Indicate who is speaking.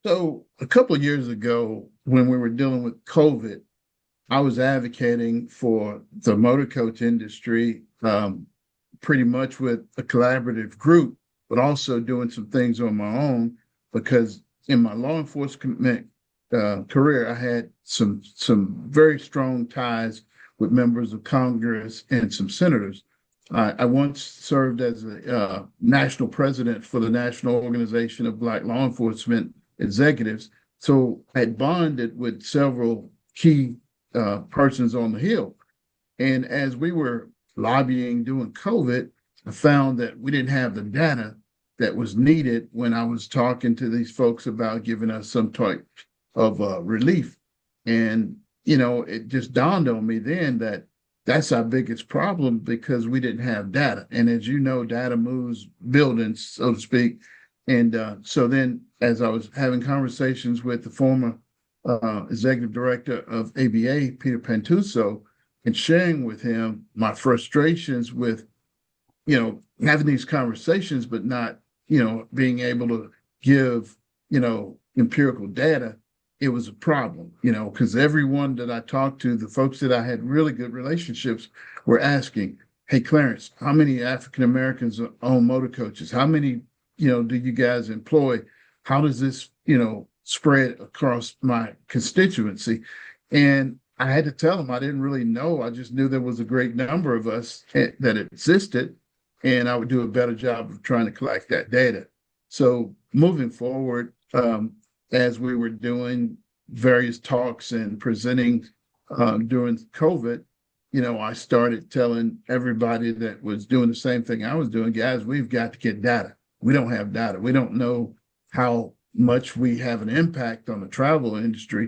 Speaker 1: So a couple of years ago, when we were dealing with COVID, I was advocating for the motor coach industry, pretty much with a collaborative group, but also doing some things on my own because in my law enforcement career, I had some very strong ties with members of Congress and some senators. I once served as a national president for the National Organization of Black Law Enforcement Executives. So I had bonded with several key persons on the Hill. And as we were lobbying during COVID, I found that we didn't have the data that was needed when I was talking to these folks about giving us some type of relief. And, it just dawned on me then that that's our biggest problem because we didn't have data. And as you know, data moves buildings, so to speak. And so then, as I was having conversations with the former executive director of ABA, Peter Pantuso, and sharing with him my frustrations with, having these conversations, but not, being able to give, empirical data, it was a problem, because everyone that I talked to, the folks that I had really good relationships were asking, hey, Clarence, how many African Americans own motor coaches? How many, do you guys employ? How does this, spread across my constituency? And I had to tell them I didn't really know. I just knew there was a great number of us that existed, and I would do a better job of trying to collect that data. So moving forward, as we were doing various talks and presenting during COVID, I started telling everybody that was doing the same thing I was doing, guys, we've got to get data. We don't have data. We don't know how much we have an impact on the travel industry.